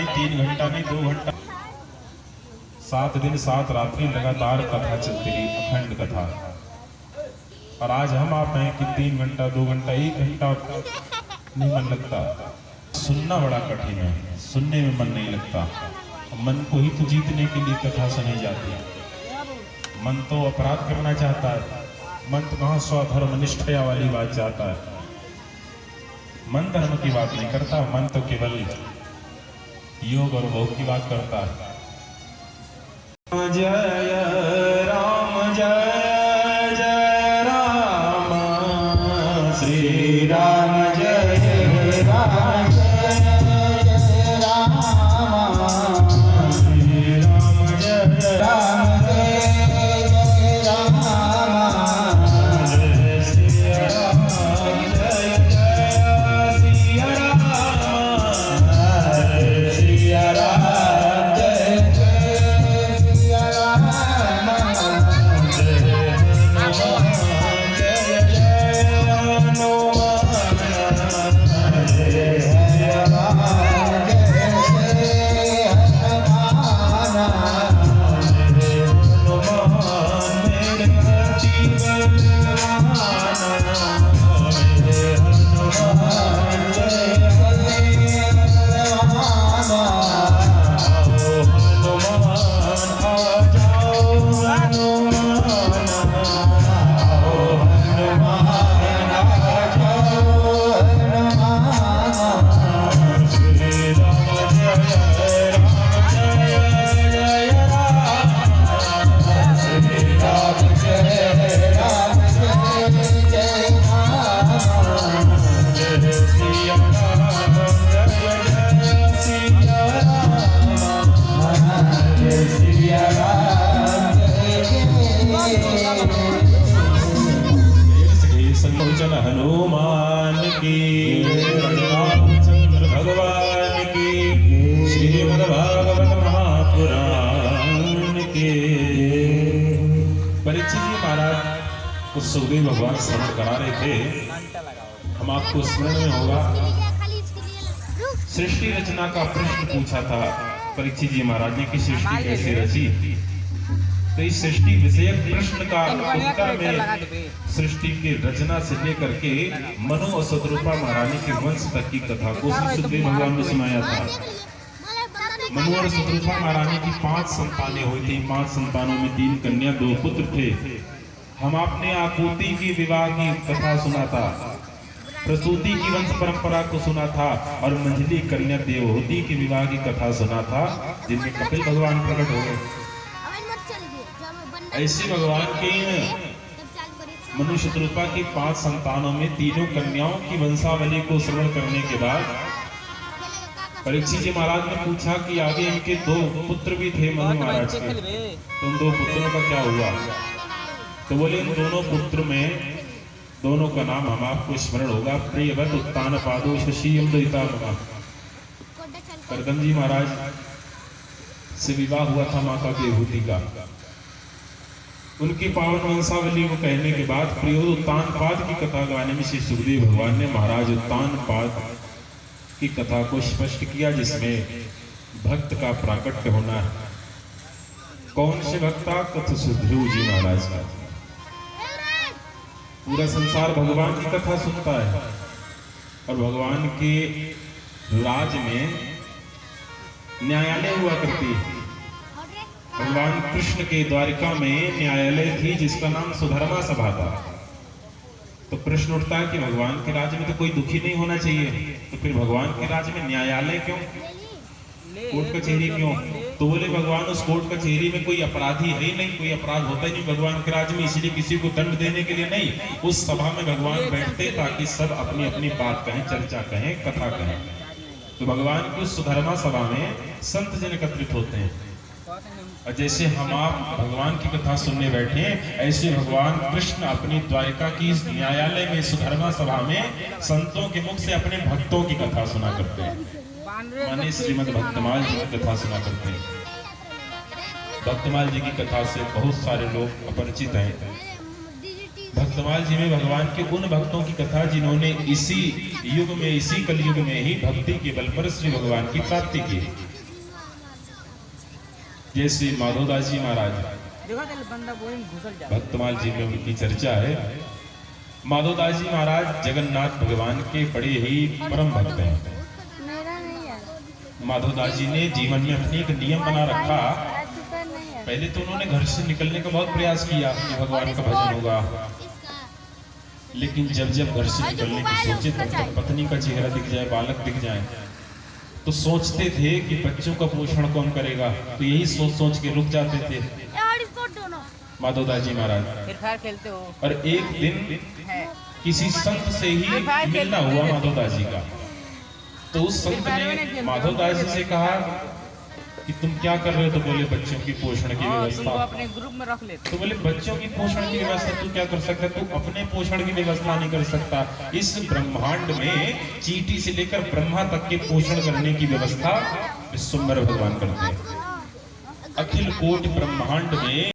नहीं, 3 घंटा नहीं, 2 घंटा, 7 दिन 7 रात्रि लगातार कथा चलती रही, अखंड कथा। और आज हम आप हैं कि 3 घंटा 2 घंटा 1 घंटा नहीं मन लगता। सुनना बड़ा कठिन है, सुनने में मन नहीं लगता। मन को ही तो जीतने के लिए कथा सुनी जाती है। मन तो अपराध करना चाहता है, मन तो कहाँ स्वधर्म निष्ठया वाली बात चाहता है। मन धर्म की बात नहीं करता, मन तो केवल योग और भोग की बात करता है। जय राम जय जय राम, श्री राम जय राम जय राम, श्री राम जय राम जय राम, जय श्री राम जय जय सिया राम, जय सिया राम। हनुमान की, रामचंद्र भगवान की, श्रीमद्भागवत महापुराण के। परीक्षित जी महाराज को सुखदेव भगवान श्रवण करा रहे थे। हम आपको स्मरण में होगा, सृष्टि रचना का प्रश्न पूछा था परीक्षित जी महाराज ने कि सृष्टि कैसे रची। तो इस सृष्टि विषयक प्रश्न का उत्तर में सृष्टि की रचना से लेकर के मनु और शत्रुपा महारानी के वंश तक की कथा को सुखदेव भगवान ने सुनाया था। मनु और शत्रुपा महारानी की 5 संतानें हुई थी। 5 संतानों में 3 कन्या 2 पुत्र थे। हम आपने आकुति की विवाह की कथा सुना था, प्रसूति की वंश परंपरा को सुना था, और मंझली कन्या देवहूति की विवाह की कथा सुना था, जिनमें कपिल भगवान प्रकट हो गए। ऐसे भगवान के मनु शत्रुपा की 5 संतानों में 3 कन्याओं की वंशावली को श्रवण करने के बाद परीक्षित जी महाराज ने पूछा कि आगे इनके 2 पुत्र भी थे मनु महाराज के, तो उन 2 पुत्रों का क्या हुआ। तो बोले इन दोनों पुत्र में दोनों का नाम हम आपको स्मरण होगा, प्रियवत उत्तान पादो शशि अमृता ममा। करदम जी महाराज से विवाह हुआ था माता देवहूति का। उनकी पावन वंशावली को कहने के बाद प्रियोद उत्तानपाद की कथा गाने में श्री सुखदेव भगवान ने महाराज उत्तानपाद की कथा को स्पष्ट किया, जिसमें भक्त का प्राकट्य होना है। कौन से भक्ता? कथ सुधरू जी महाराज का। पूरा संसार भगवान की कथा सुनता है, और भगवान के राज में न्यायालय हुआ करती है। भगवान कृष्ण के द्वारिका में न्यायालय थी जिसका नाम सुधर्मा सभा था। तो प्रश्न उठता है कि भगवान के राज्य में तो कोई दुखी नहीं होना चाहिए, तो फिर भगवान के राज्य में न्यायालय क्यों, कोर्ट कचहरी क्यों? तो बोले भगवान उस कोर्ट कचहरी में कोई अपराधी है ही नहीं, कोई अपराध होता ही नहीं भगवान के राज्य में, इसलिए किसी को दंड देने के लिए नहीं। उस सभा में भगवान बैठते ताकि सब अपनी अपनी बात कहें, चर्चा कहें, कथा कहें। तो भगवान की उस सुधर्मा सभा में संत जन एकत्रित होते हैं, और जैसे हम आप भगवान की कथा सुनने बैठे, ऐसे भगवान कृष्ण अपनी द्वारिका की इस न्यायालय में सुधर्मा सभा में संतों के मुख से अपने भक्तों की कथा सुना करते हैं, माने श्रीमद् भक्तमाल जी की कथा सुना करते हैं। भक्तमाल जी की कथा से बहुत सारे लोग अपरिचित हैं। भक्तमाल जी में भगवान के उन भक्तों की कथा जिन्होंने इसी युग में, इसी कलयुग में ही भक्ति के बल पर श्री भगवान की प्राप्ति की। जैसे माधोदास जी महाराज, बंदा घुसल जा भक्तमाल जी में उनकी चर्चा है। माधोदास जी महाराज जगन्नाथ भगवान के बड़े ही परम भक्त हैं। माधोदास जी ने जीवन में अपनी एक नियम बना रखा। पहले तो उन्होंने घर से निकलने का बहुत प्रयास किया कि भगवान का भजन होगा, लेकिन जब जब घर से निकलने की सोचे तब तक पत्नी का चेहरा दिख जाए, बालक दिख जाए, तो सोचते थे कि बच्चों का पोषण कौन करेगा, तो यही सोच सोच के रुक जाते थे माधोदास जी महाराज। फिर खेलते हो। और एक दिन किसी संत से ही मिलना हुआ माधोदास जी का, तो उस संत ने माधवदास जी से कहा कि तुम क्या कर रहे हो, तो बोले बच्चों की पोषण की व्यवस्था। अपने ग्रुप में रख लेते। तो बोले बच्चों की पोषण की व्यवस्था तू क्या कर सकता, तू अपने पोषण की व्यवस्था नहीं कर सकता। इस ब्रह्मांड में चींटी से लेकर ब्रह्मा तक के पोषण करने की व्यवस्था विश्वम्भर भगवान करते हैं। अखिल कोटि ब्रह्मांड में